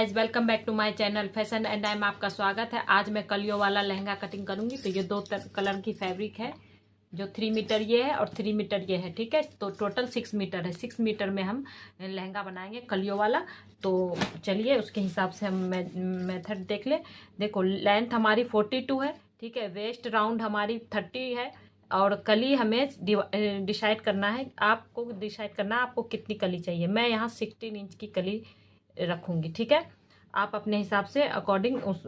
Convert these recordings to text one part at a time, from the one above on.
Guys, welcome back to my channel fashion and time. आपका स्वागत है। आज मैं कलियों वाला लहंगा कटिंग करूंगी। तो ये दो कलर की फैब्रिक है, जो 3 मीटर ये है और 3 मीटर ये है। ठीक है, तो टोटल 6 मीटर है। 6 मीटर में हम लहंगा बनाएंगे कलियों वाला। तो चलिए उसके हिसाब से हम मेथड देख ले। देखो, लेंथ हमारी 42 है। ठीक है, वेस्ट राउंड हमारी 30 है और कली हमें डिसाइड करना है। आपको डिसाइड करना है आपको कितनी कली चाहिए। मैं यहाँ 16 इंच की कली रखूंगी। ठीक है, आप अपने हिसाब से अकॉर्डिंग उस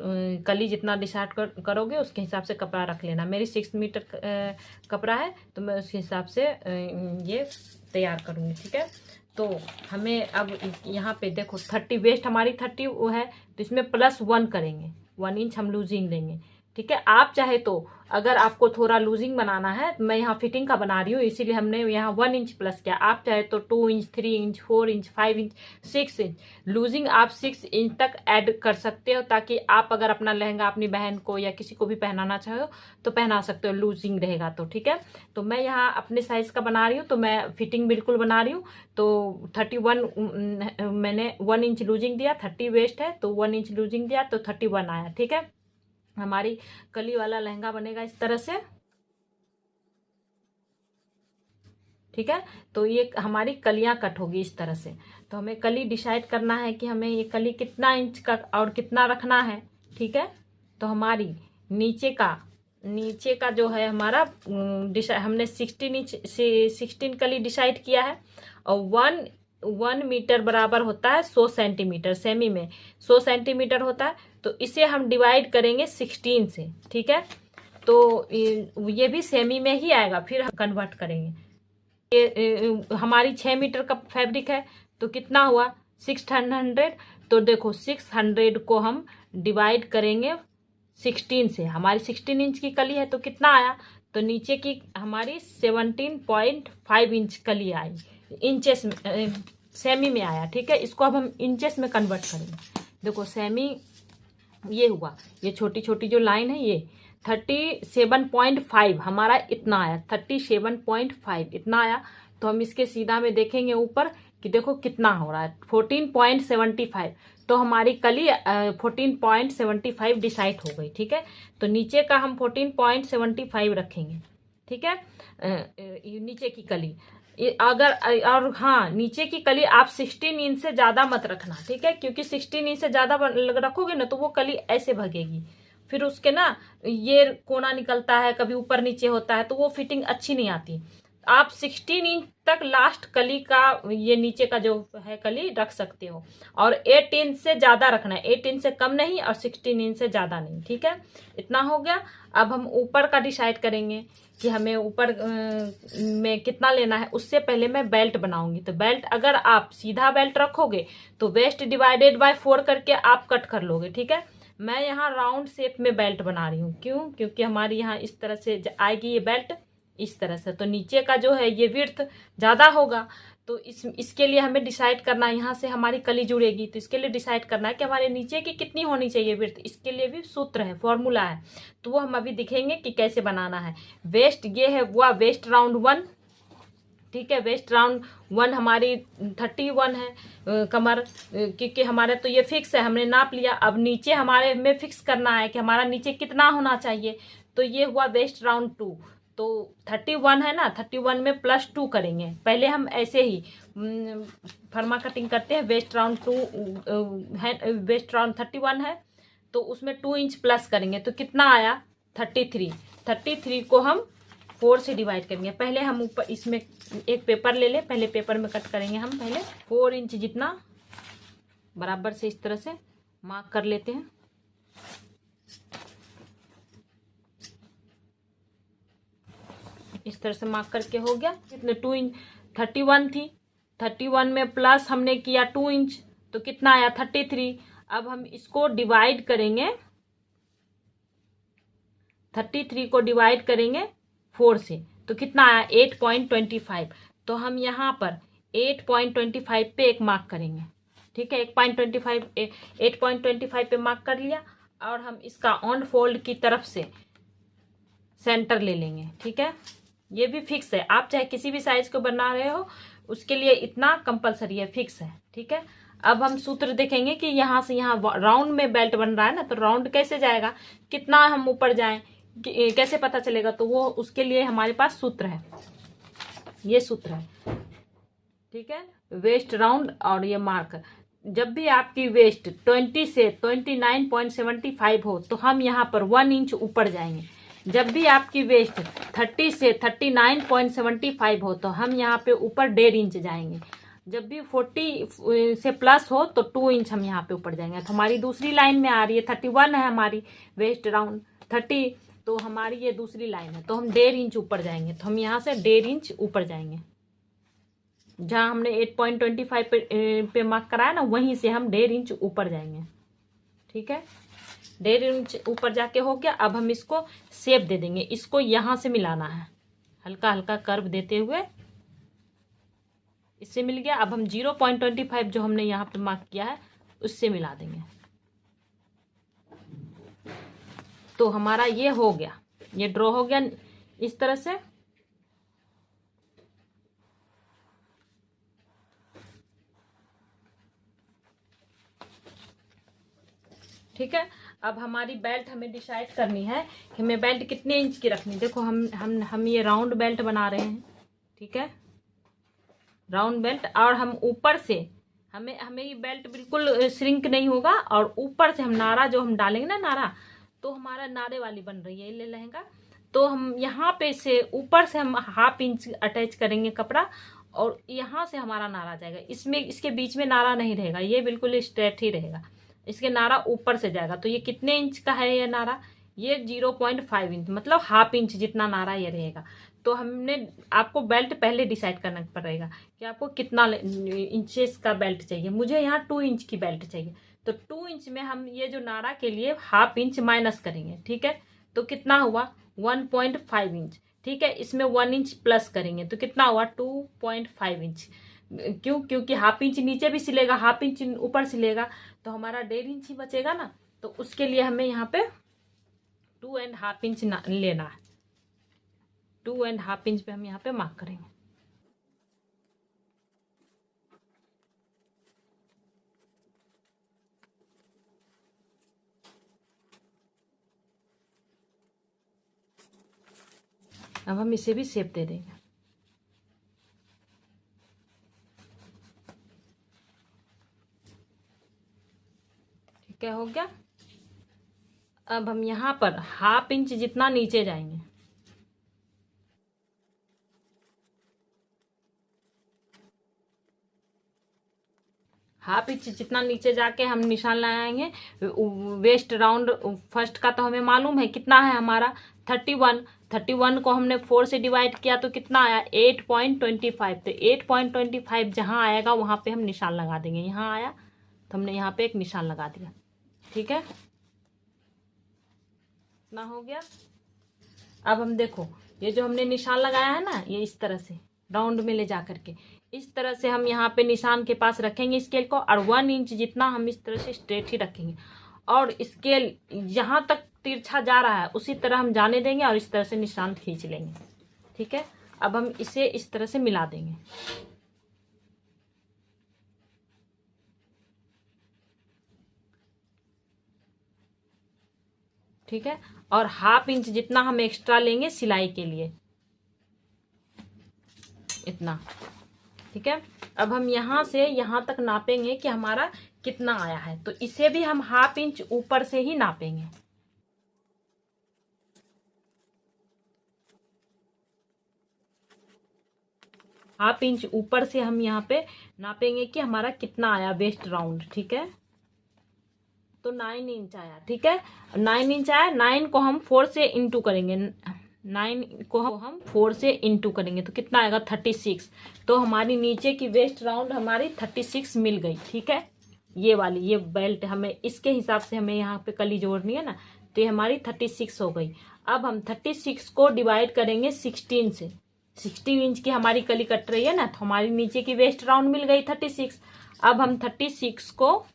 कली जितना डिसाइड करोगे उसके हिसाब से कपड़ा रख लेना। मेरी 6 मीटर कपड़ा है तो मैं उसके हिसाब से ये तैयार करूँगी। ठीक है, तो हमें अब यहाँ पे देखो 30 वेस्ट हमारी 30 वो है, तो इसमें +1 करेंगे। 1 इंच हम लूजिंग देंगे। ठीक है, आप चाहे तो अगर आपको थोड़ा लूजिंग बनाना है, मैं यहाँ फिटिंग का बना रही हूँ इसीलिए हमने यहाँ 1 इंच प्लस किया। आप चाहे तो 2 inch, 3 inch, 4 inch, 5 inch, 6 inch losing आप 6 इंच तक ऐड कर सकते हो, ताकि आप अगर अपना लहंगा अपनी बहन को या किसी को भी पहनाना चाहो तो पहना सकते हो, लूजिंग रहेगा तो। ठीक है, तो मैं यहाँ अपने साइज का बना रही हूँ तो मैं फिटिंग बिल्कुल बना रही हूँ। तो 31 मैंने 1 इंच लूजिंग दिया, 30 वेस्ट है तो 1 इंच लूजिंग दिया तो 31 आया। ठीक है, हमारी कली वाला लहंगा बनेगा इस तरह से। ठीक है, तो ये हमारी कलियां कट होगी इस तरह से। तो हमें कली डिसाइड करना है कि हमें ये कली कितना इंच का और कितना रखना है। ठीक है, तो हमारी नीचे का जो है हमारा हमने 16 इंच से 16 कली डिसाइड किया है। और 1 मीटर बराबर होता है 100 सेंटीमीटर। सेमी में 100 सेंटीमीटर होता है, तो इसे हम डिवाइड करेंगे 16 से। ठीक है, तो ये भी सेमी में ही आएगा, फिर हम कन्वर्ट करेंगे। ये हमारी 6 मीटर का फैब्रिक है तो कितना हुआ 600। तो देखो 600 को हम डिवाइड करेंगे 16 से। हमारी 16 इंच की कली है तो कितना आया, तो नीचे की हमारी 17.5 इंच कली आई। इंचेस में सेमी में आया। ठीक है, इसको अब हम इंचेस में कन्वर्ट करेंगे। देखो सेमी ये हुआ, ये छोटी छोटी जो लाइन है ये 37.5 हमारा इतना आया। 37.5 इतना आया। तो हम इसके सीधा में देखेंगे ऊपर कि देखो कितना हो रहा है 14.75। तो हमारी कली 14.75 डिसाइड हो गई। ठीक है, तो नीचे का हम 14.75 रखेंगे। ठीक है, नीचे की कली अगर और हाँ, नीचे की कली आप 16 इंच से ज्यादा मत रखना। ठीक है, क्योंकि 16 इंच से ज्यादा रखोगे ना तो वो कली ऐसे भगेगी, फिर उसके ना ये कोना निकलता है, कभी ऊपर नीचे होता है, तो वो फिटिंग अच्छी नहीं आती। आप 16 इंच तक लास्ट कली का ये नीचे का जो है कली रख सकते हो। और 8 इंच से ज्यादा रखना है, 8 इंच से कम नहीं और 16 इंच से ज्यादा नहीं। ठीक है, इतना हो गया। अब हम ऊपर का डिसाइड करेंगे कि हमें ऊपर में कितना लेना है। उससे पहले मैं बेल्ट बनाऊंगी। तो बेल्ट अगर आप सीधा बेल्ट रखोगे तो वेस्ट डिवाइडेड बाय 4 करके आप कट कर लोगे। ठीक है, मैं यहाँ राउंड शेप में बेल्ट बना रही हूँ। क्यों? क्योंकि हमारी यहाँ इस तरह से आएगी ये बेल्ट इस तरह से, तो नीचे का जो है ये विड्थ ज्यादा होगा। तो इसके लिए हमें डिसाइड करना है, यहाँ से हमारी कली जुड़ेगी तो इसके लिए डिसाइड करना है कि हमारे नीचे की कितनी होनी चाहिए विड्थ। इसके लिए भी सूत्र है, फॉर्मूला है, तो वो हम अभी दिखेंगे कि कैसे बनाना है। वेस्ट ये है वो वेस्ट राउंड 1। ठीक है, वेस्ट राउंड 1 हमारी 31 है कमर, क्योंकि हमारे तो ये फिक्स है, हमने नाप लिया। अब नीचे हमारे में फिक्स करना है कि हमारा नीचे कितना होना चाहिए। तो ये हुआ वेस्ट राउंड 2। तो 31 है ना, 31 में +2 करेंगे। पहले हम ऐसे ही फर्मा कटिंग करते हैं। वेस्ट राउंड 2 है, वेस्ट राउंड 31 है तो उसमें 2 इंच प्लस करेंगे तो कितना आया 33। 33 को हम 4 से डिवाइड करेंगे। पहले हम ऊपर इसमें एक पेपर ले ले, पहले पेपर में कट करेंगे हम। पहले 4 इंच जितना बराबर से इस तरह से मार्क कर लेते हैं। इस तरह से मार्क करके हो गया। कितने 2 इंच 31 थी, 31 में प्लस हमने किया 2 इंच तो कितना आया 33। अब हम इसको डिवाइड करेंगे, 33 को डिवाइड करेंगे 4 से तो कितना आया 8.25। तो हम यहाँ पर 8.25 पे एक मार्क करेंगे। ठीक है, 8.25 पे मार्क कर लिया। और हम इसका ऑन फोल्ड की तरफ से सेंटर ले लेंगे। ठीक है, ये भी फिक्स है, आप चाहे किसी भी साइज को बना रहे हो उसके लिए इतना कंपलसरी है, फिक्स है। ठीक है, अब हम सूत्र देखेंगे कि यहाँ से यहाँ राउंड में बेल्ट बन रहा है ना, तो राउंड कैसे जाएगा, कितना हम ऊपर जाएं, कैसे पता चलेगा, तो वो उसके लिए हमारे पास सूत्र है, ये सूत्र है। ठीक है, वेस्ट राउंड और ये मार्क। जब भी आपकी वेस्ट 20 से 29.75 हो तो हम यहाँ पर 1 इंच ऊपर जाएंगे। जब भी आपकी वेस्ट 30 से 39.75 हो तो हम यहाँ पे ऊपर 1.5 इंच जाएंगे। जब भी 40 से प्लस हो तो 2 इंच हम यहाँ पे ऊपर जाएंगे। तो हमारी दूसरी लाइन में आ रही है 31 है हमारी वेस्ट राउंड 30, तो हमारी ये दूसरी लाइन है, तो हम 1.5 इंच ऊपर जाएंगे। तो हम यहाँ से 1.5 इंच ऊपर जाएंगे, जहाँ हमने 8.25 पे मार्क कराया ना, वहीं से हम 1.5 इंच ऊपर जाएंगे। ठीक है, 1.5 इंच ऊपर जाके हो गया। अब हम इसको शेप दे देंगे, इसको यहाँ से मिलाना है, हल्का हल्का कर्व देते हुए इससे मिल गया। अब हम 0.25 जो हमने यहाँ पे मार्क किया है उससे मिला देंगे, तो हमारा ये हो गया, ये ड्रॉ हो गया इस तरह से। ठीक है, अब हमारी बेल्ट हमें डिसाइड करनी है कि हमें बेल्ट कितने इंच की रखनी। देखो हम ये राउंड बेल्ट बना रहे हैं। ठीक है, राउंड बेल्ट, और हम ऊपर से हमें ये बेल्ट बिल्कुल श्रिंक नहीं होगा, और ऊपर से हम नारा जो हम डालेंगे ना नारा, तो हमारा नारे वाली बन रही है ये लहंगा, तो हम यहाँ पे से ऊपर से हम 1/2 इंच अटैच करेंगे कपड़ा, और यहाँ से हमारा नारा जाएगा। इसमें इसके बीच में नारा नहीं रहेगा, ये बिल्कुल स्ट्रेट ही रहेगा, इसके नारा ऊपर से जाएगा। तो ये कितने इंच का है ये नारा, ये 0.5 इंच, मतलब 1/2 इंच जितना नारा ये रहेगा। तो हमने आपको बेल्ट पहले डिसाइड करना पड़ेगा कि आपको कितना इंचेस का बेल्ट चाहिए। मुझे यहाँ 2 इंच की बेल्ट चाहिए, तो 2 इंच में हम ये जो नारा के लिए 1/2 इंच माइनस करेंगे। ठीक है, तो कितना हुआ 1.5 इंच। ठीक है, इसमें 1 इंच प्लस करेंगे तो कितना हुआ 2.5 इंच। क्यों, क्योंकि 1/2 इंच नीचे भी सिलेगा, 1/2 इंच ऊपर सिलेगा, तो हमारा 1.5 इंच ही बचेगा ना। तो उसके लिए हमें यहाँ पे 2.5 इंच लेना है, 2.5 इंच पे हम यहाँ पे मार्क करेंगे। अब हम इसे भी शेप दे देंगे। ठीक है, हो गया। अब हम यहाँ पर 1/2 इंच जितना नीचे जाएंगे, हाफ इंच जितना नीचे जाके हम निशान लगाएंगे। वेस्ट राउंड फर्स्ट का तो हमें मालूम है कितना है हमारा 31 को हमने 4 से डिवाइड किया तो कितना आया 8.25। तो 8.25 जहाँ आएगा वहाँ पे हम निशान लगा देंगे। यहाँ आया तो हमने यहाँ पे एक निशान लगा दिया। ठीक है, इतना हो गया। अब हम देखो ये जो हमने निशान लगाया है ना, ये इस तरह से राउंड में ले जा करके इस तरह से हम यहाँ पे निशान के पास रखेंगे स्केल को, और 1 इंच जितना हम इस तरह से स्ट्रेट ही रखेंगे, और स्केल जहाँ तक तिरछा जा रहा है उसी तरह हम जाने देंगे और इस तरह से निशान खींच लेंगे। ठीक है, अब हम इसे इस तरह से मिला देंगे। ठीक है, और 1/2 इंच जितना हम एक्स्ट्रा लेंगे सिलाई के लिए, इतना। ठीक है, अब हम यहाँ से यहाँ तक नापेंगे कि हमारा कितना आया है, तो इसे भी हम 1/2 इंच ऊपर से ही नापेंगे। हाफ इंच ऊपर से हम यहाँ पे नापेंगे कि हमारा कितना आया वेस्ट राउंड। ठीक है, तो 9 इंच आया। ठीक है, 9 इंच आया, 9 को हम 4 से इंटू करेंगे, 9 को हम 4 से इंटू करेंगे तो कितना आएगा 36। तो हमारी नीचे की वेस्ट राउंड हमारी 36 मिल गई। ठीक है, ये वाली ये बेल्ट हमें इसके हिसाब से हमें यहाँ पे कली जोड़नी है ना, तो ये हमारी 36 हो गई। अब हम 36 को डिवाइड करेंगे 16 से, 16 इंच की हमारी कली कट रही है ना, तो हमारी नीचे की वेस्ट राउंड मिल गई 36। अब हम 36 को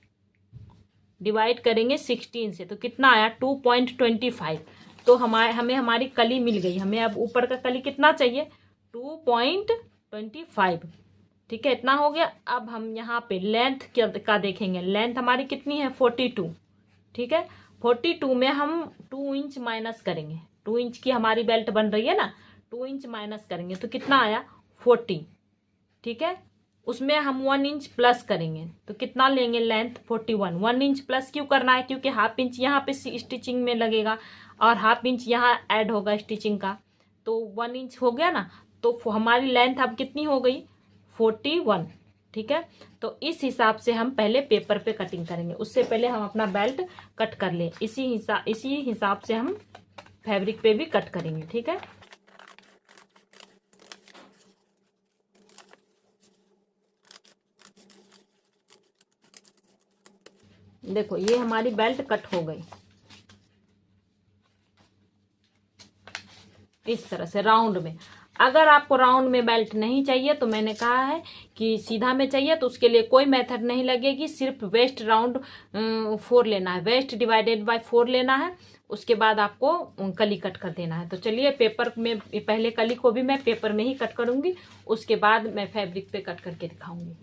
डिवाइड करेंगे 16 से तो कितना आया 2.25। तो हमें हमारी कली मिल गई। हमें अब ऊपर का कली कितना चाहिए 2.25। ठीक है, इतना हो गया। अब हम यहाँ पे लेंथ का देखेंगे। लेंथ हमारी कितनी है 42। ठीक है, 42 में हम 2 इंच माइनस करेंगे। 2 इंच की हमारी बेल्ट बन रही है ना, 2 इंच माइनस करेंगे तो कितना आया 40। ठीक है, उसमें हम 1 इंच प्लस करेंगे तो कितना लेंगे लेंथ 41। 1 इंच प्लस क्यों करना है, क्योंकि हाफ इंच यहाँ पे स्टिचिंग में लगेगा और हाफ इंच यहाँ ऐड होगा स्टिचिंग का, तो 1 इंच हो गया ना। तो हमारी लेंथ अब कितनी हो गई 41। ठीक है, तो इस हिसाब से हम पहले पेपर पे कटिंग करेंगे। उससे पहले हम अपना बेल्ट कट कर ले। इसी हिसाब से हम फैब्रिक पे भी कट करेंगे। ठीक है, देखो ये हमारी बेल्ट कट हो गई इस तरह से राउंड में। अगर आपको राउंड में बेल्ट नहीं चाहिए तो मैंने कहा है कि सीधा में चाहिए तो उसके लिए कोई मेथड नहीं लगेगी, सिर्फ वेस्ट राउंड 4 लेना है, वेस्ट डिवाइडेड बाय 4 लेना है। उसके बाद आपको कली कट कर देना है। तो चलिए पेपर में पहले कली को भी मैं पेपर में ही कट करूंगी, उसके बाद मैं फैब्रिक पे कट करके दिखाऊंगी।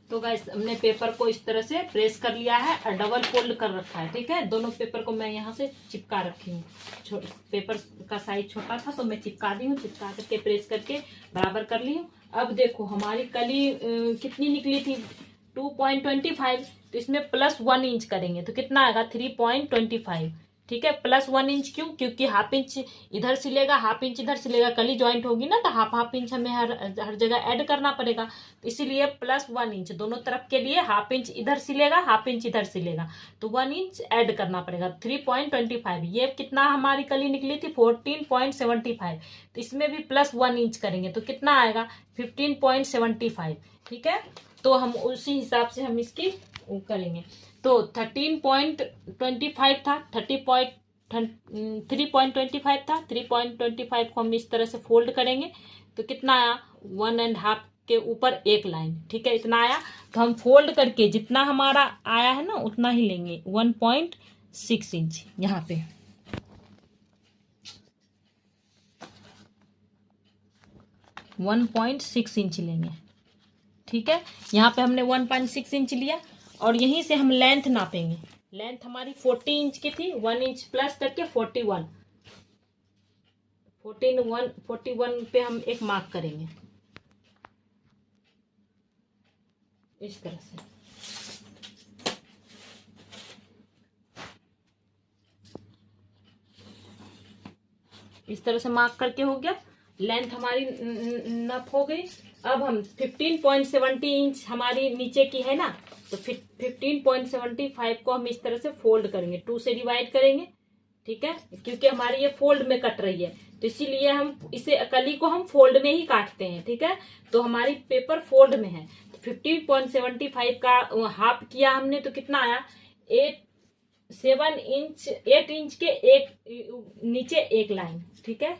तो गाइस हमने पेपर को इस तरह से प्रेस कर लिया है और डबल फोल्ड कर रखा है। ठीक है, दोनों पेपर को मैं यहाँ से चिपका रखी हूँ। पेपर का साइज छोटा था तो मैं चिपका दी हूँ, चिपका करके प्रेस करके बराबर कर ली हूँ। अब देखो हमारी कली कितनी निकली थी 2.25, तो इसमें प्लस 1 इंच करेंगे तो कितना आएगा 3.25। ठीक है, प्लस 1 इंच क्यों, क्योंकि हाफ इंच इधर सिलेगा, हाफ इंच इधर सिलेगा, कली ज्वाइंट होगी ना, तो हाफ हाफ इंच हमें हर जगह ऐड करना पड़ेगा। तो इसीलिए प्लस 1 इंच दोनों तरफ के लिए, हाफ इंच इधर सिलेगा, हाफ इंच इधर सिलेगा, तो 1 इंच ऐड करना पड़ेगा। 3.25, ये कितना हमारी कली निकली थी 14.75, तो इसमें भी प्लस 1 इंच करेंगे तो कितना आएगा 15.75। ठीक है, तो हम उसी हिसाब से हम इसकी करेंगे। तो 13.25 था, 3.25 था, 3.25 को हम इस तरह से फोल्ड करेंगे तो कितना आया 1.5 के ऊपर एक लाइन। ठीक है, इतना आया। तो हम फोल्ड करके जितना हमारा आया है ना उतना ही लेंगे 1.6 इंच यहाँ पे। वन 1.6 इंच लेंगे। ठीक है, यहाँ पे हमने 1.6 इंच लिया और यहीं से हम लेंथ नापेंगे। लेंथ हमारी 40 इंच की थी, 1 इंच प्लस करके 41 पे हम एक मार्क करेंगे इस तरह से। इस तरह से मार्क करके हो गया, लेंथ हमारी नप हो गई। अब हम 15.70 इंच हमारी नीचे की है ना, तो 15.75 को हम इस तरह से फोल्ड करेंगे, 2 से डिवाइड करेंगे। ठीक है, क्योंकि हमारी ये फोल्ड में कट रही है तो इसीलिए हम इसे कली को हम फोल्ड में ही काटते हैं। ठीक है, तो हमारी पेपर फोल्ड में है, 15.75 का हाफ किया हमने तो कितना आया 8 इंच के एक नीचे एक लाइन। ठीक है,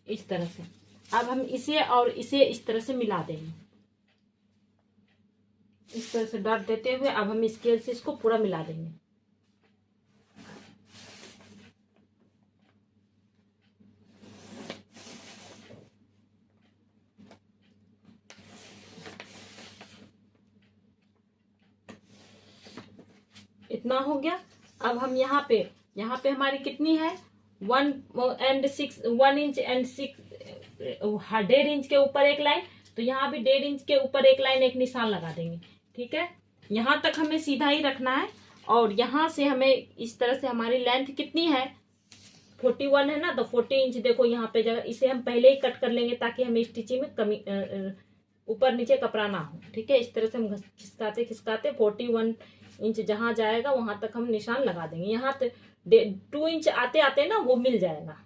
इस तरह से। अब हम इसे और इसे इस तरह से मिला देंगे, इस तरह से डॉट देते हुए अब हम स्केल से इसको पूरा मिला देंगे। इतना हो गया। अब हम यहाँ पे हमारी कितनी है 1 इंच एंड 6 1.5 इंच के ऊपर एक लाइन, तो यहाँ भी 1.5 इंच के ऊपर एक लाइन, एक निशान लगा देंगे। ठीक है, यहाँ तक हमें सीधा ही रखना है और यहाँ से हमें इस तरह से हमारी लेंथ कितनी है 41 है ना, तो 40 इंच देखो यहाँ पे जगह, इसे हम पहले ही कट कर लेंगे ताकि हमें स्टिचिंग में कमी ऊपर नीचे कपड़ा ना हो। ठीक है, इस तरह से हम खिसकाते खिसकाते 41 इंच जहां जाएगा वहां तक हम निशान लगा देंगे। यहाँ 2 इंच आते आते ना वो मिल जाएगा।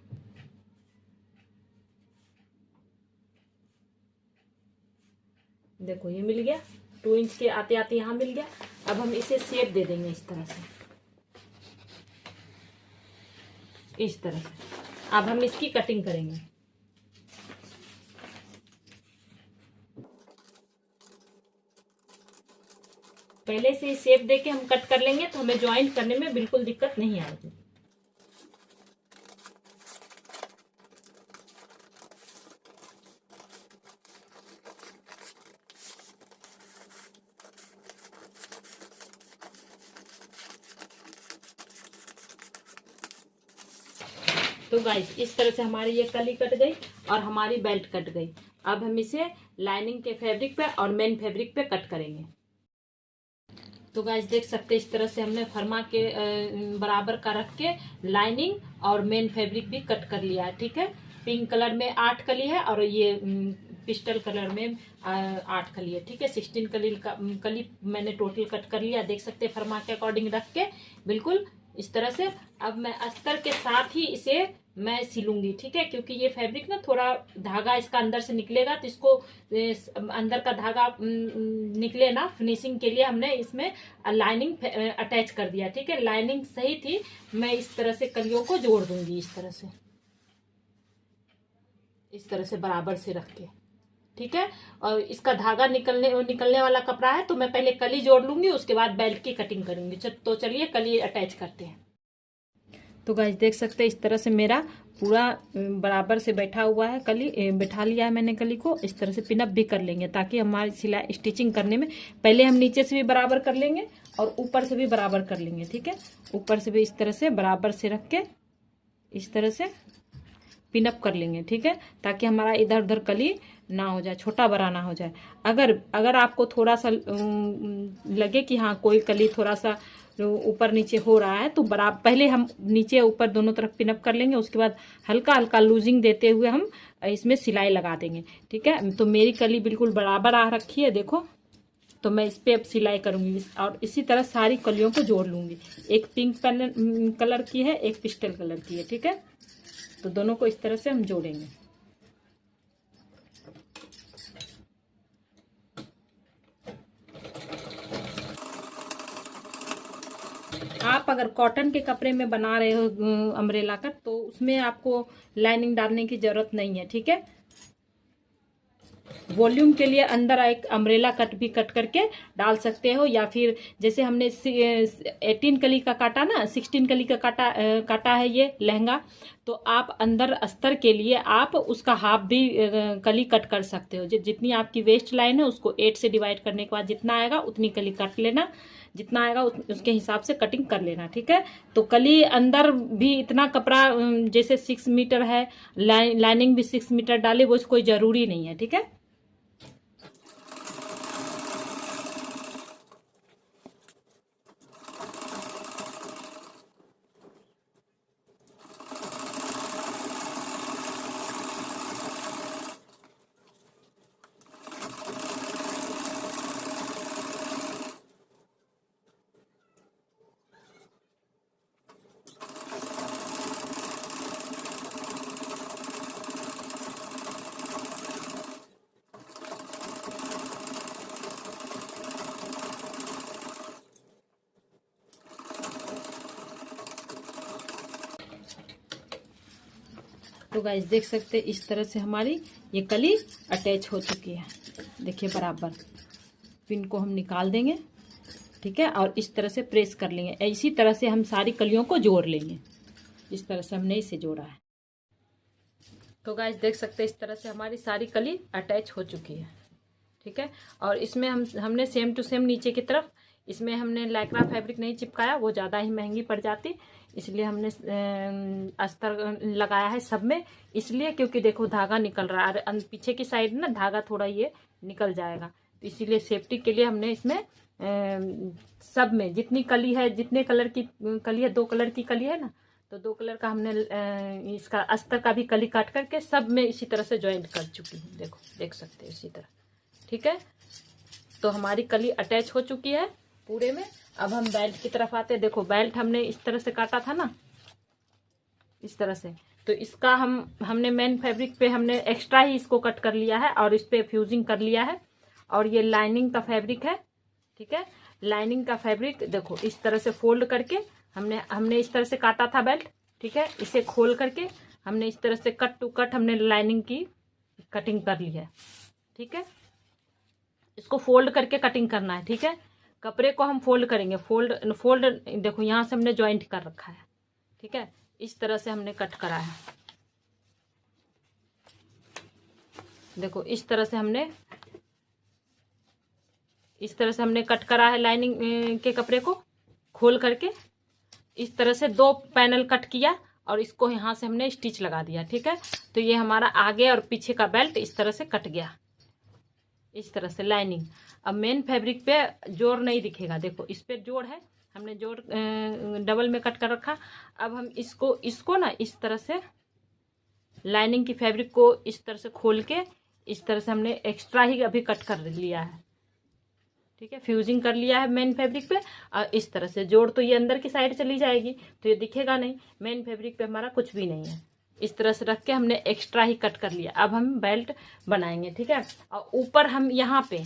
देखो ये मिल गया, 2 इंच के आते आते यहाँ मिल गया। अब हम इसे शेप दे देंगे इस तरह से, इस तरह से। अब हम इसकी कटिंग करेंगे। पहले से शेप देके हम कट कर लेंगे तो हमें ज्वाइंट करने में बिल्कुल दिक्कत नहीं आएगी। तो गाइस इस तरह से हमारी ये कली कट गई और हमारी बेल्ट कट गई। अब हम इसे लाइनिंग के फैब्रिक पे और मेन फैब्रिक पे कट करेंगे। तो गाइस देख सकते हैं इस तरह से हमने फरमा के बराबर का रख के लाइनिंग और मेन फैब्रिक भी कट कर लिया है। ठीक है, पिंक कलर में 8 कली है और ये पिस्टल कलर में 8 कली है। ठीक है, 16 कली मैंने टोटल कट कर लिया। देख सकते हैं फरमा के अकॉर्डिंग रख के बिल्कुल इस तरह से। अब मैं अस्तर के साथ ही इसे मैं सिलूंगी। ठीक है, क्योंकि ये फैब्रिक ना थोड़ा धागा इसका अंदर से निकलेगा, तो इसको अंदर का धागा निकले ना, फिनिशिंग के लिए हमने इसमें लाइनिंग अटैच कर दिया। ठीक है, लाइनिंग सही थी। मैं इस तरह से कलियों को जोड़ दूंगी, इस तरह से बराबर से रख के। ठीक है, और इसका धागा निकलने वाला कपड़ा है, तो मैं पहले कली जोड़ लूंगी, उसके बाद बेल्ट की कटिंग करूंगी। तो चलिए कली अटैच करते हैं। तो गाइस देख सकते हैं इस तरह से मेरा पूरा बराबर से बैठा हुआ है, कली बैठा लिया है मैंने कली को। इस तरह से पिनअप भी कर लेंगे ताकि हमारी सिलाई स्टिचिंग करने में पहले हम नीचे से भी बराबर कर लेंगे और ऊपर से भी बराबर कर लेंगे। ठीक है, ऊपर से भी इस तरह से बराबर से रख के इस तरह से पिनअप कर लेंगे। ठीक है, ताकि हमारा इधर उधर कली ना हो जाए, छोटा बड़ा ना हो जाए। अगर आपको थोड़ा सा लगे कि हाँ कोई कली थोड़ा सा ऊपर नीचे हो रहा है, तो बराबर पहले हम नीचे ऊपर दोनों तरफ पिनअप कर लेंगे, उसके बाद हल्का हल्का लूजिंग देते हुए हम इसमें सिलाई लगा देंगे। ठीक है, तो मेरी कली बिल्कुल बराबर आ रखी है, देखो। तो मैं इस पे अब सिलाई करूंगी और इसी तरह सारी कलियों को जोड़ लूंगी। एक पिंक कलर की है, एक पिस्टल कलर की है। ठीक है, तो दोनों को इस तरह से हम जोड़ेंगे। आप अगर कॉटन के कपड़े में बना रहे हो अम्ब्रेला कट, तो उसमें आपको लाइनिंग डालने की जरूरत नहीं है। ठीक है, वॉल्यूम के लिए अंदर एक अम्ब्रेला कट भी कट करके डाल सकते हो, या फिर जैसे हमने 18 कली का काटा ना, 16 कली का काटा है ये लहंगा, तो आप अंदर अस्तर के लिए आप उसका हाफ भी कली कट कर सकते हो। जितनी आपकी वेस्ट लाइन है उसको 8 से डिवाइड करने के बाद जितना आएगा उतनी कली काट लेना, जितना आएगा उसके हिसाब से कटिंग कर लेना। ठीक है, तो कली अंदर भी इतना कपड़ा जैसे 6 मीटर है, लाइनिंग भी 6 मीटर डाले, वो कोई जरूरी नहीं है। ठीक है, तो गाइस देख सकते हैं इस तरह से हमारी ये कली अटैच हो चुकी है। देखिए बराबर पिन को हम निकाल देंगे। ठीक है, और इस तरह से प्रेस कर लेंगे। इसी तरह से हम सारी कलियों को जोड़ लेंगे। इस तरह से हमने इसे जोड़ा है। तो गाइस देख सकते हैं इस तरह से हमारी सारी कली अटैच हो चुकी है। ठीक है, और इसमें हमने सेम टू सेम नीचे की तरफ इसमें हमने लैक्रा फैब्रिक नहीं चिपकाया, वो ज़्यादा ही महंगी पड़ जाती, इसलिए हमने अस्तर लगाया है सब में। इसलिए क्योंकि देखो धागा निकल रहा है और पीछे की साइड ना धागा थोड़ा ये निकल जाएगा, तो इसीलिए सेफ्टी के लिए हमने इसमें सब में जितनी कली है, जितने कलर की कली है, 2 कलर की कली है ना, तो 2 कलर का हमने इसका अस्तर का भी कली काट करके सब में इसी तरह से ज्वाइंट कर चुकी हूँ। देखो देख सकते हैं इसी तरह। ठीक है, तो हमारी कली अटैच हो चुकी है पूरे में। अब हम बेल्ट की तरफ आते हैं। देखो बेल्ट हमने इस तरह से काटा था ना, इस तरह से, तो इसका हमने मेन फैब्रिक पे हमने एक्स्ट्रा ही इसको कट कर लिया है और इस पे फ्यूजिंग कर लिया है। और ये लाइनिंग का फैब्रिक है। ठीक है, लाइनिंग का फैब्रिक देखो इस तरह से फोल्ड करके हमने इस तरह से काटा था बेल्ट। ठीक है, इसे खोल करके हमने इस तरह से कट टू कट हमने लाइनिंग की कटिंग कर ली है। ठीक है, इसको फोल्ड करके कटिंग करना है। ठीक है, कपड़े को हम फोल्ड करेंगे। फोल्ड देखो यहाँ से हमने ज्वाइंट कर रखा है। ठीक है, इस तरह से हमने कट करा है। देखो इस तरह से हमने कट करा है। लाइनिंग के कपड़े को खोल करके इस तरह से 2 पैनल कट किया और इसको यहाँ से हमने स्टिच लगा दिया। ठीक है, तो ये हमारा आगे और पीछे का बेल्ट इस तरह से कट गया, इस तरह से लाइनिंग। अब मेन फैब्रिक पे जोड़ नहीं दिखेगा, देखो इस पे जोड़ है, हमने जोड़ डबल में कट कर रखा। अब हम इसको ना इस तरह से लाइनिंग की फैब्रिक को इस तरह से खोल के इस तरह से हमने एक्स्ट्रा ही अभी कट कर लिया है। ठीक है, फ्यूजिंग कर लिया है मेन फैब्रिक पे। और इस तरह से जोड़ तो ये अंदर की साइड चली जाएगी तो ये दिखेगा नहीं, मेन फैब्रिक पे हमारा कुछ भी नहीं है। इस तरह से रख के हमने एक्स्ट्रा ही कट कर लिया। अब हम बेल्ट बनाएंगे। ठीक है, और ऊपर हम यहाँ पे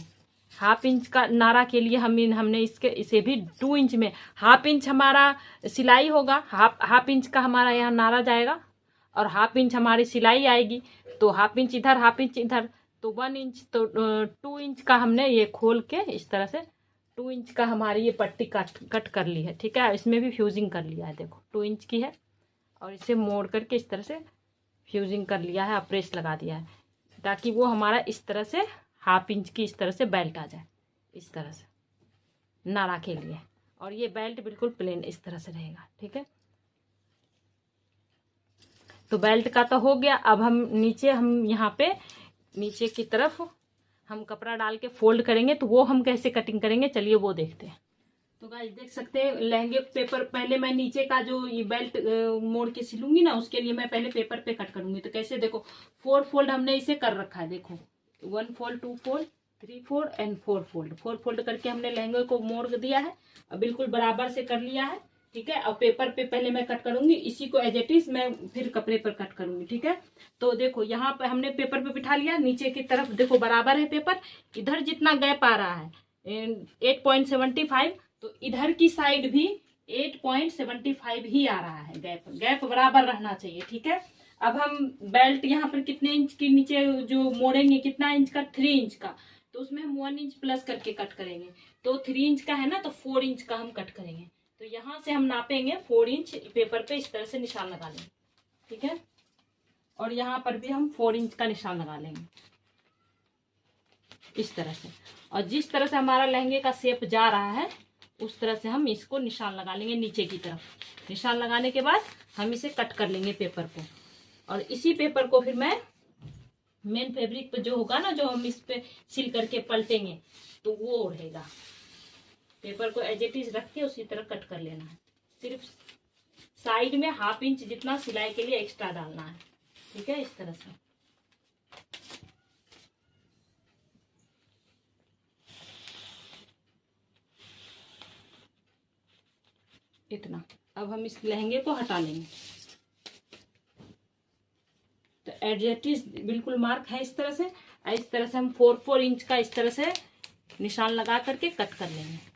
1/2 इंच का नारा के लिए हमने इसे भी 2 इंच में 1/2 इंच हमारा सिलाई होगा, हाफ इंच का हमारा यहाँ नारा जाएगा और 1/2 इंच हमारी सिलाई आएगी। तो 1/2 इंच इधर 1/2 इंच इधर, तो 1 इंच, तो 2 इंच का हमने ये खोल के इस तरह से 2 इंच का हमारी ये पट्टी कट कर ली है। ठीक है, इसमें भी फ्यूजिंग कर लिया है, देखो 2 इंच की है और इसे मोड़ करके इस तरह से फ्यूजिंग कर लिया है और प्रेस लगा दिया है, ताकि वो हमारा इस तरह से 1/2 इंच की इस तरह से बेल्ट आ जाए, इस तरह से नारा के लिए। और ये बेल्ट बिल्कुल प्लेन इस तरह से रहेगा। ठीक है, तो बेल्ट का तो हो गया। अब हम यहाँ पे नीचे की तरफ हम कपड़ा डाल के फोल्ड करेंगे, तो वो हम कैसे कटिंग करेंगे चलिए वो देखते हैं। तो गाइस देख सकते हैं लहंगे पेपर, पहले मैं नीचे का जो ये बेल्ट मोड़ के सिलूंगी ना, उसके लिए मैं पहले पेपर पे कट करूंगी। तो कैसे, देखो 4 फोल्ड हमने इसे कर रखा है, देखो 1 fold 2 fold 3 fold and 4 fold. 4 fold करके हमने लहंगे को मोड़ दिया है और बिल्कुल बराबर से कर लिया है। ठीक है, और पेपर पे पहले मैं कट करूंगी, इसी को एज इट इज मैं फिर कपड़े पर कट करूंगी। ठीक है, तो देखो यहाँ पे हमने पेपर पे बिठा लिया, नीचे की तरफ देखो बराबर है पेपर, इधर जितना गैप आ रहा है 8.75, तो इधर की साइड भी 8.75 ही आ रहा है, गैप बराबर रहना चाहिए। ठीक है, अब हम बेल्ट यहाँ पर कितने इंच के नीचे जो मोड़ेंगे, कितना इंच का, 3 इंच का, तो उसमें हम 1 इंच प्लस करके कट करेंगे। तो 3 इंच का है ना, तो 4 इंच का हम कट करेंगे। तो यहाँ से हम नापेंगे 4 इंच, पेपर पे इस तरह से निशान लगा लेंगे। ठीक है, और यहाँ पर भी हम 4 इंच का निशान लगा लेंगे इस तरह से। और जिस तरह से हमारा लहंगे का शेप जा रहा है उस तरह से हम इसको निशान लगा लेंगे नीचे की तरफ। निशान लगाने के बाद हम इसे कट कर लेंगे पेपर को, और इसी पेपर को फिर मैं मेन फैब्रिक पे जो होगा ना, जो हम इस पे सिल करके पलटेंगे, तो वो रहेगा। पेपर को एज इट इज रख के उसी तरह कट कर लेना है, सिर्फ साइड में 1/2 इंच जितना सिलाई के लिए एक्स्ट्रा डालना है। ठीक है, इस तरह से। इतना। अब हम इस लहंगे को हटा लेंगे, तो एज इट इज बिल्कुल मार्क है इस तरह से। इस तरह से हम 4 इंच का इस तरह से निशान लगा करके कट कर लेंगे।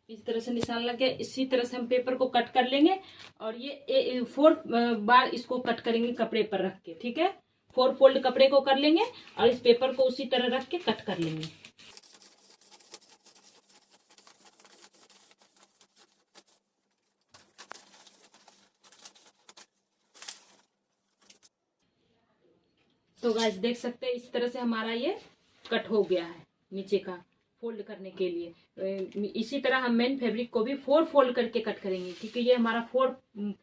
इस तरह से निशान लग गया, इसी तरह से हम पेपर को कट कर लेंगे और ये 4 बार इसको कट करेंगे कपड़े पर रख के। ठीक है, 4 फोल्ड कपड़े को कर लेंगे और इस पेपर को उसी तरह रख के कट कर लेंगे। तो गाइस देख सकते हैं इस तरह से हमारा ये कट हो गया है नीचे का फोल्ड करने के लिए। इसी तरह हम मेन फैब्रिक को भी 4 फोल्ड करके कट करेंगे, क्योंकि ये हमारा 4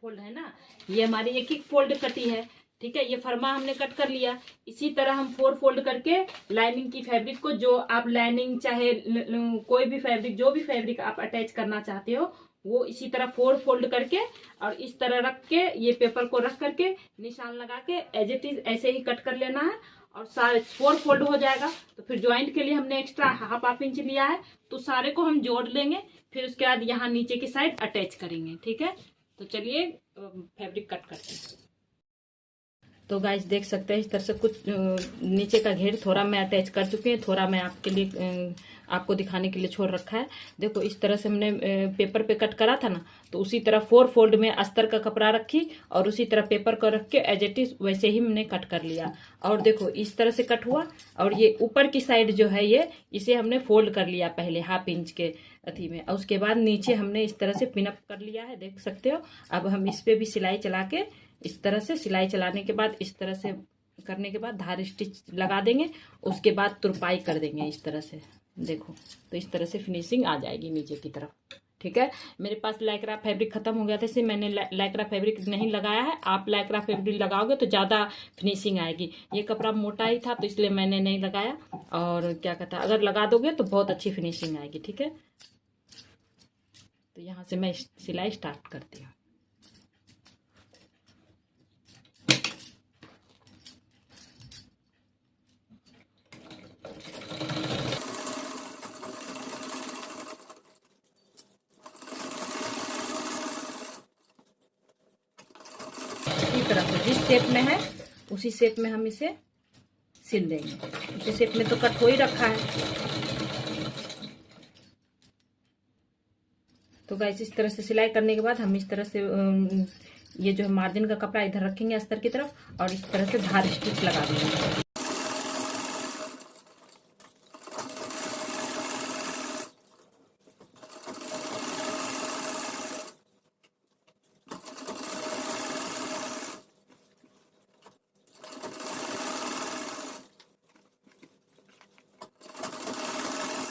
फोल्ड है ना, ये हमारी एक फोल्ड कटी है। ठीक है, ये फर्मा हमने कट कर लिया। इसी तरह हम 4 फोल्ड करके लाइनिंग की फैब्रिक को, जो आप लाइनिंग चाहे कोई भी फैब्रिक, जो भी फैब्रिक आप अटैच करना चाहते हो, वो इसी तरह 4 फोल्ड करके और इस तरह रख के ये पेपर को रख करके निशान लगा के एज इट इज ऐसे ही कट कर लेना है और सारे 4 फोल्ड हो जाएगा। तो फिर ज्वाइंट के लिए हमने एक्स्ट्रा 1/2 इंच लिया है, तो सारे को हम जोड़ लेंगे, फिर उसके बाद यहाँ नीचे की साइड अटैच करेंगे। ठीक है, तो चलिए फैब्रिक कट करते हैं। तो गाइस देख सकते हैं इस तरह से कुछ नीचे का घेर थोड़ा मैं अटैच कर चुकी हूँ, थोड़ा मैं आपके लिए आपको दिखाने के लिए छोड़ रखा है। देखो इस तरह से हमने पेपर पे कट करा था ना, तो उसी तरह 4 फोल्ड में अस्तर का कपड़ा रखी और उसी तरह पेपर को रख के एज इट इज वैसे ही हमने कट कर लिया। और देखो इस तरह से कट हुआ और ये ऊपर की साइड जो है ये इसे हमने फोल्ड कर लिया पहले 1/2 इंच के अथी में, और उसके बाद नीचे हमने इस तरह से पिनअप कर लिया है, देख सकते हो। अब हम इस पे भी सिलाई चला के इस तरह से सिलाई चलाने के बाद इस तरह से करने के बाद धार स्टिच लगा देंगे, उसके बाद तुरपाई कर देंगे इस तरह से। देखो तो इस तरह से फिनिशिंग आ जाएगी नीचे की तरफ। ठीक है, मेरे पास लाइक्रा फैब्रिक खत्म हो गया था इसलिए मैंने लाइक्रा फैब्रिक नहीं लगाया है। आप लाइक्रा फैब्रिक लगाओगे तो ज़्यादा फिनिशिंग आएगी। ये कपड़ा मोटा ही था तो इसलिए मैंने नहीं लगाया, और क्या कहता है अगर लगा दोगे तो बहुत अच्छी फिनिशिंग आएगी। ठीक है, तो यहाँ से मैं सिलाई स्टार्ट करती हूँ। इसी तरह से जिस शेप में है उसी शेप में हम इसे सिल देंगे। उसी शेप में तो कट हो ही रखा है। तो गाइस इस तरह से सिलाई करने के बाद हम इस तरह से ये जो है मार्जिन का कपड़ा इधर रखेंगे अस्तर की तरफ और इस तरह से धार स्टिच लगा देंगे।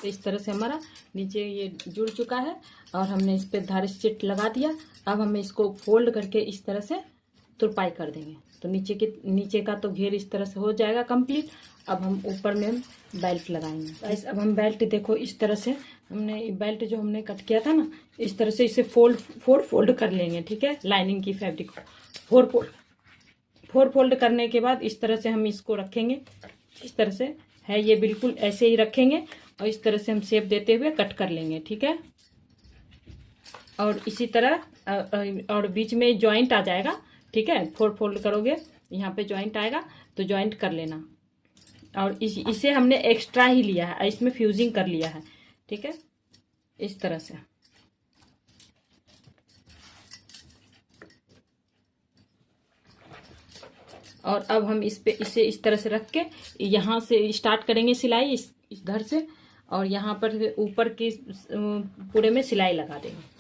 तो इस तरह से हमारा नीचे ये जुड़ चुका है और हमने इस पे धार स्टिच लगा दिया। अब हमें इसको फोल्ड करके इस तरह से तुरपाई कर देंगे। तो नीचे का तो घेर इस तरह से हो जाएगा कंप्लीट। अब हम ऊपर में हम बेल्ट लगाएंगे। गाइस अब हम बेल्ट देखो इस तरह से हमने बेल्ट जो हमने कट किया था ना, इस तरह से इसे फोर फोल्ड कर लेंगे। ठीक है, लाइनिंग की फैब्रिक को फोर फोल्ड करने के बाद इस तरह से हम इसको रखेंगे। इस तरह से है ये बिल्कुल ऐसे ही रखेंगे और इस तरह से हम शेप देते हुए कट कर लेंगे। ठीक है, और इसी तरह और बीच में जॉइंट आ जाएगा। ठीक है, 4 फोल्ड करोगे यहाँ पे जॉइंट आएगा तो जॉइंट कर लेना। और इसे हमने एक्स्ट्रा ही लिया है, इसमें फ्यूजिंग कर लिया है। ठीक है, इस तरह से और अब हम इसे इस तरह से रख के यहाँ से स्टार्ट करेंगे सिलाई इधर से, और यहाँ पर ऊपर की पूरे में सिलाई लगा देंगे।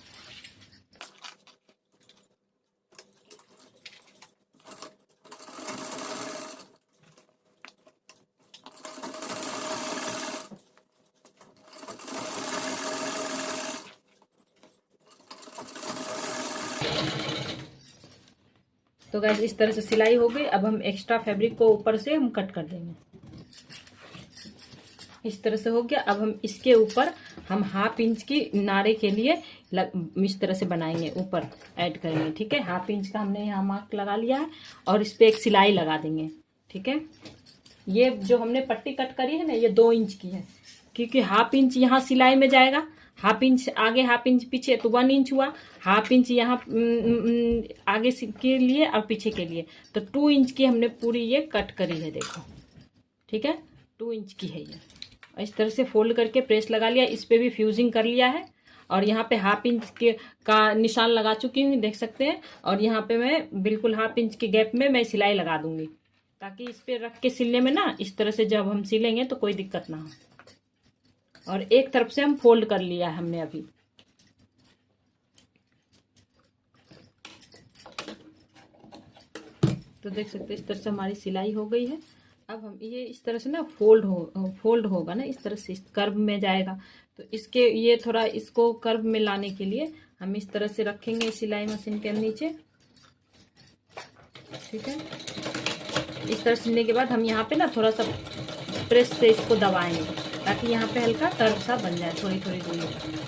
तो गाइस इस तरह से सिलाई हो गई। अब हम एक्स्ट्रा फैब्रिक को ऊपर से हम कट कर देंगे। इस तरह से हो गया। अब हम इसके ऊपर हम 1/2 इंच की नारे के लिए इस तरह से बनाएंगे, ऊपर ऐड करेंगे। ठीक है, 1/2 इंच का हमने यहाँ मार्क लगा लिया है और इस पे एक सिलाई लगा देंगे। ठीक है, ये जो हमने पट्टी कट करी है ना, ये 2 इंच की है, क्योंकि 1/2 इंच यहाँ सिलाई में जाएगा, 1/2 इंच आगे 1/2 इंच पीछे, तो 1 इंच हुआ। 1/2 इंच यहाँ आगे के लिए और पीछे के लिए, तो 2 इंच की हमने पूरी ये कट करी है। देखो ठीक है, 2 इंच की है ये। इस तरह से फोल्ड करके प्रेस लगा लिया, इस पे भी फ्यूजिंग कर लिया है और यहाँ पे 1/2 इंच के का निशान लगा चुकी हूँ, देख सकते हैं। और यहाँ पे मैं बिल्कुल 1/2 इंच के गैप में मैं सिलाई लगा दूंगी, ताकि इस पे रख के सिलने में ना इस तरह से जब हम सिलेंगे तो कोई दिक्कत ना हो। और एक तरफ से हम फोल्ड कर लिया है हमने अभी। तो देख सकते हैं इस तरह से हमारी सिलाई हो गई है। अब हम ये इस तरह से ना फोल्ड होगा ना, इस तरह से इस कर्व में जाएगा। तो इसके ये थोड़ा इसको कर्व में लाने के लिए हम इस तरह से रखेंगे सिलाई मशीन के नीचे। ठीक है, इस तरह सिलने के बाद हम यहाँ पे ना थोड़ा सा प्रेस से इसको दबाएंगे, ताकि यहाँ पे हल्का कर्व सा बन जाए थोड़ी थोड़ी दूरी पर।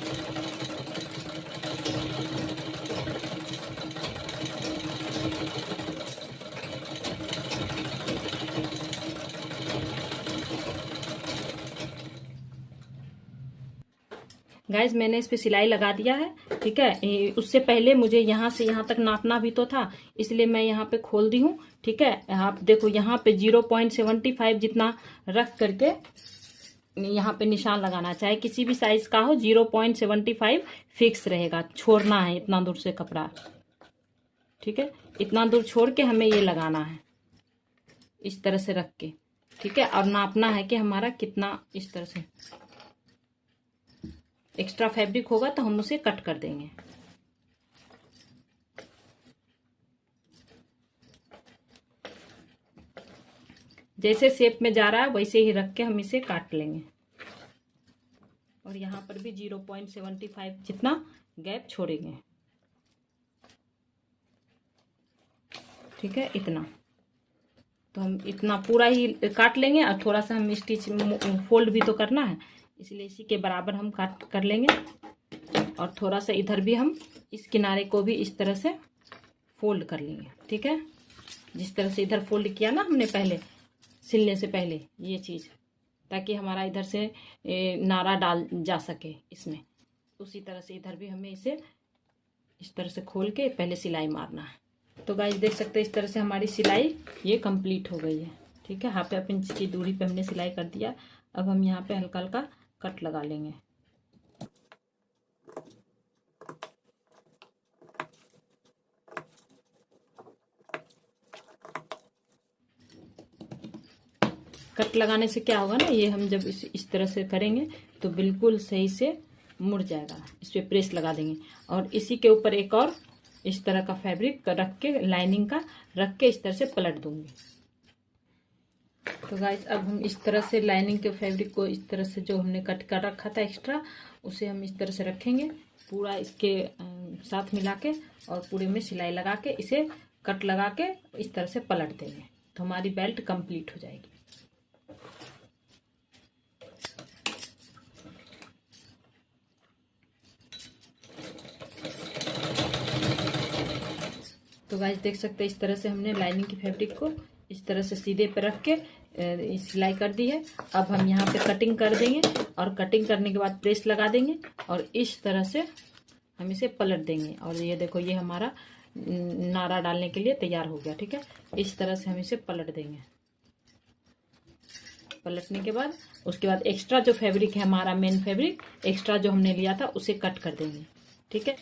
गाइज मैंने इस पे सिलाई लगा दिया है, ठीक है। उससे पहले मुझे यहाँ से यहाँ तक नापना भी तो था, इसलिए मैं यहाँ पे खोल दी हूँ, ठीक है। आप देखो यहाँ पे 0.75 जितना रख करके यहाँ पे निशान लगाना, चाहे किसी भी साइज का हो, 0.75 फिक्स रहेगा। छोड़ना है इतना दूर से कपड़ा, ठीक है। इतना दूर छोड़ के हमें ये लगाना है इस तरह से रख के, ठीक है। और नापना है कि हमारा कितना, इस तरह से एक्स्ट्रा फैब्रिक होगा तो हम उसे कट कर देंगे। जैसे शेप में जा रहा है वैसे ही रख के हम इसे काट लेंगे। और यहाँ पर भी 0.75 जितना गैप छोड़ेंगे, ठीक है। इतना तो हम इतना पूरा ही काट लेंगे, और थोड़ा सा हम स्टिच फोल्ड भी तो करना है, इसलिए इसी के बराबर हम काट कर लेंगे। और थोड़ा सा इधर भी हम इस किनारे को भी इस तरह से फोल्ड कर लेंगे, ठीक है। जिस तरह से इधर फोल्ड किया ना हमने पहले सिलने से पहले ये चीज़, ताकि हमारा इधर से नारा डाल जा सके इसमें, उसी तरह से इधर भी हमें इसे इस तरह से खोल के पहले सिलाई मारना है। तो गाइस देख सकते हैं इस तरह से हमारी सिलाई ये कंप्लीट हो गई है, ठीक है। हाफ इंच की दूरी पे हमने सिलाई कर दिया। अब हम यहाँ पे हल्का हल्का कट लगा लेंगे। कट लगाने से क्या होगा ना, ये हम जब इस तरह से करेंगे तो बिल्कुल सही से मुड़ जाएगा। इस पे प्रेस लगा देंगे और इसी के ऊपर एक और इस तरह का फैब्रिक रख के, लाइनिंग का रख के इस तरह से पलट दूंगी। तो गाइस अब हम इस तरह से लाइनिंग के फैब्रिक को इस तरह से जो हमने कट कर रखा था एक्स्ट्रा, उसे हम इस तरह से रखेंगे पूरा इसके साथ मिला के, और पूरे में सिलाई लगा के इसे कट लगा के इस तरह से पलट देंगे, तो हमारी बेल्ट कंप्लीट हो जाएगी। तो गाइस देख सकते हैं इस तरह से हमने लाइनिंग की फैब्रिक को इस तरह से सीधे पे रख के सिलाई कर दी है। अब हम यहाँ पे कटिंग कर देंगे, और कटिंग करने के बाद प्रेस लगा देंगे और इस तरह से हम इसे पलट देंगे। और ये देखो ये हमारा नारा डालने के लिए तैयार हो गया, ठीक है। इस तरह से हम इसे पलट देंगे। पलटने के बाद उसके बाद एक्स्ट्रा जो फैब्रिक है हमारा मेन फैब्रिक एक्स्ट्रा जो हमने लिया था उसे कट कर देंगे, ठीक है।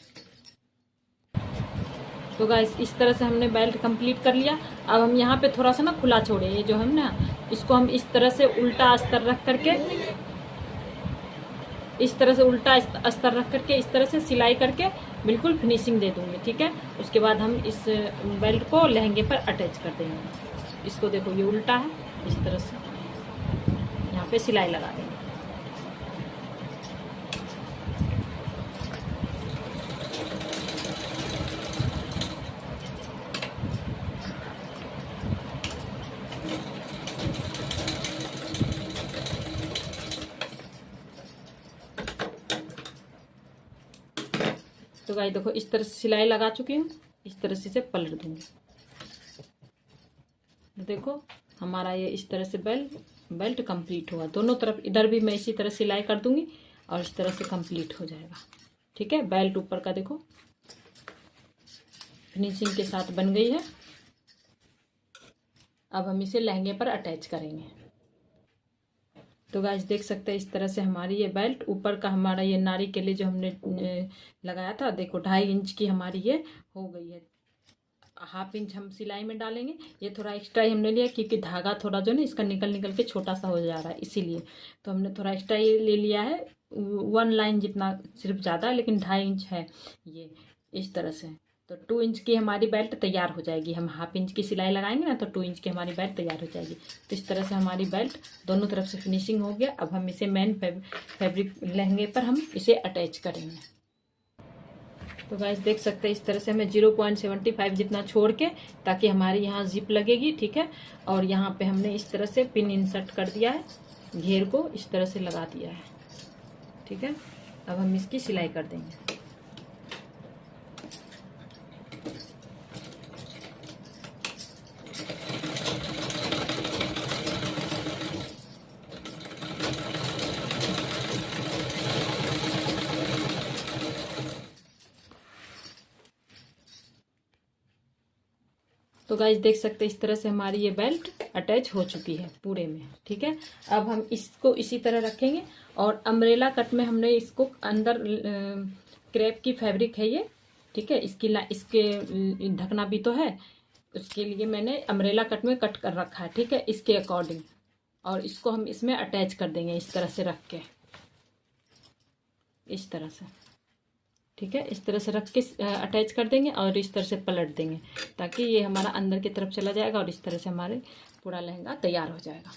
तो गाइस इस तरह से हमने बेल्ट कंप्लीट कर लिया। अब हम यहाँ पे थोड़ा सा ना खुला छोड़े, ये जो हम ना इसको हम इस तरह से उल्टा अस्तर रख करके, इस तरह से उल्टा अस्तर रख करके इस तरह से सिलाई करके बिल्कुल फिनिशिंग दे दूंगी, ठीक है। उसके बाद हम इस बेल्ट को लहंगे पर अटैच कर देंगे। इसको देखो ये उल्टा है, इस तरह से यहाँ पे सिलाई लगा देंगे। तो गाइस देखो इस तरह से सिलाई लगा चुकी हूँ, इस तरह से इसे पलट दूंगी। देखो हमारा ये इस तरह से बेल्ट कंप्लीट हुआ। दोनों तरफ इधर भी मैं इसी तरह सिलाई कर दूंगी और इस तरह से कंप्लीट हो जाएगा, ठीक है। बेल्ट ऊपर का देखो फिनिशिंग के साथ बन गई है। अब हम इसे लहंगे पर अटैच करेंगे। तो गाइस देख सकते हैं इस तरह से हमारी ये बेल्ट ऊपर का हमारा ये नारी के लिए जो हमने लगाया था, देखो 2.5 इंच की हमारी ये हो गई है। हाफ इंच हम सिलाई में डालेंगे, ये थोड़ा एक्स्ट्रा ही हमने लिया क्योंकि धागा थोड़ा जो ना इसका निकल के छोटा सा हो जा रहा है, इसीलिए तो हमने थोड़ा एक्स्ट्रा ये ले लिया है। 1 लाइन जितना सिर्फ ज़्यादा है, लेकिन 2.5 इंच है ये इस तरह से। तो 2 इंच की हमारी बेल्ट तैयार हो जाएगी। हम हाफ इंच की सिलाई लगाएंगे ना तो 2 इंच की हमारी बेल्ट तैयार हो जाएगी। तो इस तरह से हमारी बेल्ट दोनों तरफ से फिनिशिंग हो गया। अब हम इसे मेन फैब्रिक लहंगे पर हम इसे अटैच करेंगे। तो गाइस देख सकते हैं इस तरह से हमें 0.75 जितना छोड़ के, ताकि हमारी यहाँ जिप लगेगी, ठीक है। और यहाँ पे हमने इस तरह से पिन इंसर्ट कर दिया है, घेर को इस तरह से लगा दिया है, ठीक है। अब हम इसकी सिलाई कर देंगे। तो गाइस देख सकते हैं इस तरह से हमारी ये बेल्ट अटैच हो चुकी है पूरे में। ठीक है, अब हम इसको इसी तरह रखेंगे और अम्ब्रेला कट में हमने इसको अंदर क्रेप की फैब्रिक है ये। ठीक है, इसके ढकना भी तो है, उसके लिए मैंने अम्ब्रेला कट में कट कर रखा है। ठीक है, इसके अकॉर्डिंग, और इसको हम इसमें अटैच कर देंगे इस तरह से रख के, इस तरह से। ठीक है, इस तरह से रख के अटैच कर देंगे और इस तरह से पलट देंगे ताकि ये हमारा अंदर की तरफ चला जाएगा और इस तरह से हमारे पूरा लहंगा तैयार हो जाएगा।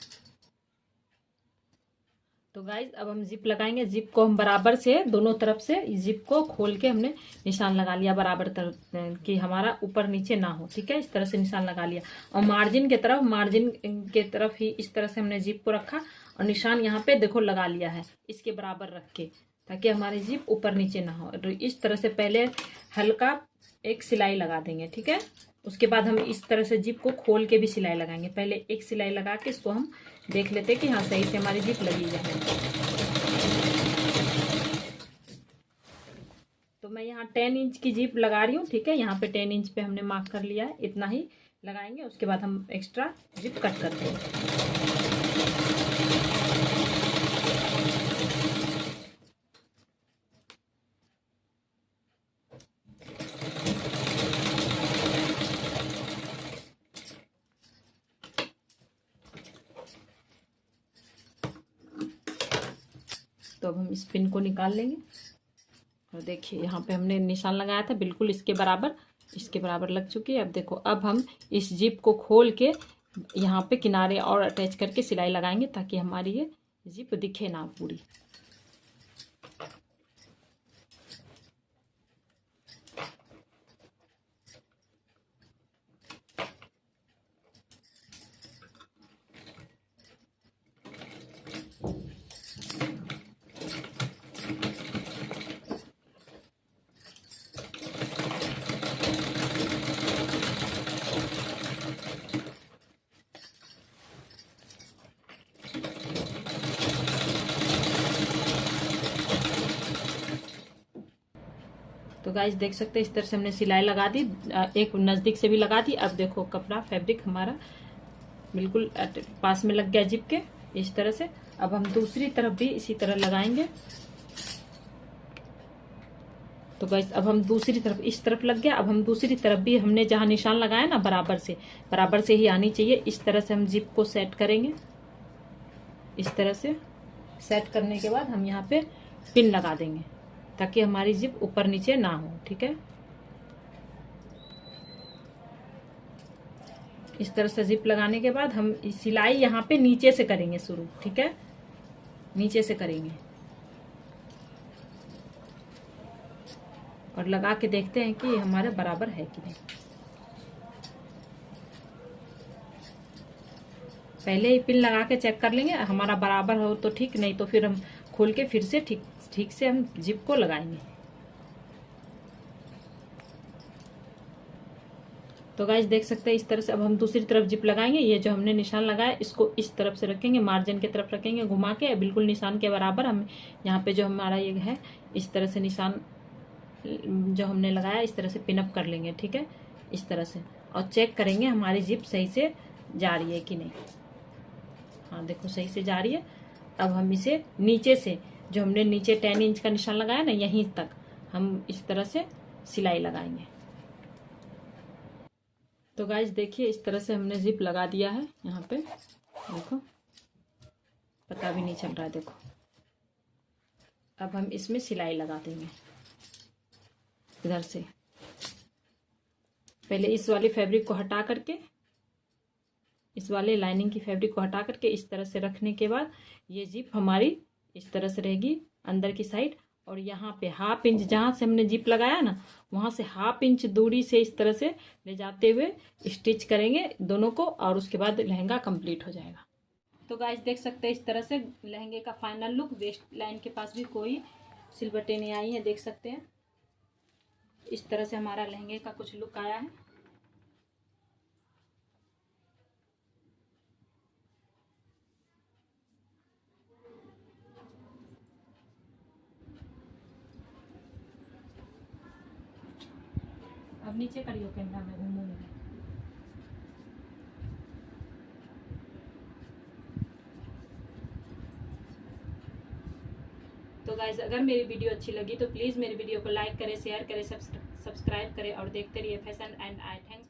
तो गाइज अब हम जिप लगाएंगे। जिप को हम बराबर से दोनों तरफ से जिप को खोल के हमने निशान लगा लिया बराबर तरफ कि हमारा ऊपर नीचे ना हो। ठीक है, इस तरह से निशान लगा लिया और मार्जिन के तरफ ही इस तरह से हमने जिप को रखा और निशान यहाँ पे देखो लगा लिया है इसके बराबर रख के, ताकि हमारी जिप ऊपर नीचे ना हो। तो इस तरह से पहले हल्का एक सिलाई लगा देंगे। ठीक है, उसके बाद हम इस तरह से जिप को खोल के भी सिलाई लगाएंगे। पहले एक सिलाई लगा के इसको हम देख लेते हैं कि हाँ सही से हमारी जिप लगी है। तो मैं यहाँ 10 इंच की जिप लगा रही हूँ। ठीक है, यहाँ पे 10 इंच पे हमने मार्क कर लिया है, इतना ही लगाएंगे। उसके बाद हम एक्स्ट्रा जिप कट कर देंगे। तो अब हम इस पिन को निकाल लेंगे और देखिए यहाँ पे हमने निशान लगाया था बिल्कुल इसके बराबर लग चुकी है। अब देखो, अब हम इस जिप को खोल के यहाँ पे किनारे और अटैच करके सिलाई लगाएंगे ताकि हमारी ये जिप दिखे ना पूरी। तो गाइस देख सकते हैं इस तरह से हमने सिलाई लगा दी, एक नज़दीक से भी लगा दी। अब देखो कपड़ा फैब्रिक हमारा बिल्कुल पास में लग गया जिप के इस तरह से। अब हम दूसरी तरफ भी इसी तरह लगाएंगे। तो गाइस अब हम दूसरी तरफ, इस तरफ लग गया, अब हम दूसरी तरफ भी हमने जहां निशान लगाया ना बराबर से ही आनी चाहिए। इस तरह से हम जिप को सेट करेंगे। इस तरह से सेट करने के बाद हम यहाँ पे पिन लगा देंगे ताकि हमारी जिप ऊपर नीचे ना हो। ठीक है, इस तरह से जिप लगाने के बाद हम सिलाई यहाँ पे नीचे से करेंगे शुरू। ठीक है, नीचे से करेंगे और लगा के देखते हैं कि हमारे बराबर है कि नहीं। पहले ही पिन लगा के चेक कर लेंगे, हमारा बराबर हो तो ठीक, नहीं तो फिर हम खोल के फिर से ठीक से हम जिप को लगाएंगे। तो गाइस देख सकते हैं इस तरह से अब हम दूसरी तरफ जिप लगाएंगे। ये जो हमने निशान लगाया इसको इस तरफ से रखेंगे, मार्जिन की तरफ रखेंगे घुमा के, बिल्कुल निशान के बराबर। हम यहाँ पे जो हमारा ये है इस तरह से निशान जो हमने लगाया इस तरह से पिनअप कर लेंगे। ठीक है, इस तरह से, और चेक करेंगे हमारी जिप सही से जा रही है कि नहीं। हाँ देखो सही से जा रही है। अब हम इसे नीचे से, जो हमने नीचे 10 इंच का निशान लगाया ना, यहीं तक हम इस तरह से सिलाई लगाएंगे। तो गाइस देखिए इस तरह से हमने जिप लगा दिया है। यहाँ पे देखो पता भी नहीं चल रहा है, देखो। अब हम इसमें सिलाई लगा देंगे इधर से। पहले इस वाले फैब्रिक को हटा करके, इस वाले लाइनिंग की फैब्रिक को हटा करके इस तरह से रखने के बाद ये जिप हमारी इस तरह से रहेगी अंदर की साइड। और यहाँ पे हाफ इंच जहाँ से हमने जिप लगाया ना, वहाँ से हाफ इंच दूरी से इस तरह से ले जाते हुए स्टिच करेंगे दोनों को, और उसके बाद लहंगा कंप्लीट हो जाएगा। तो गाइस देख सकते हैं इस तरह से लहंगे का फाइनल लुक। वेस्ट लाइन के पास भी कोई सिलबटें नहीं आई है, देख सकते हैं। इस तरह से हमारा लहंगे का कुछ लुक आया है। अब नीचे करियो कैमरा में घूमूंगी। तो गाइज अगर मेरी वीडियो अच्छी लगी तो प्लीज़ मेरी वीडियो को लाइक करें, शेयर करें, सब्सक्राइब करें और देखते रहिए फैशन एंड आई। थैंक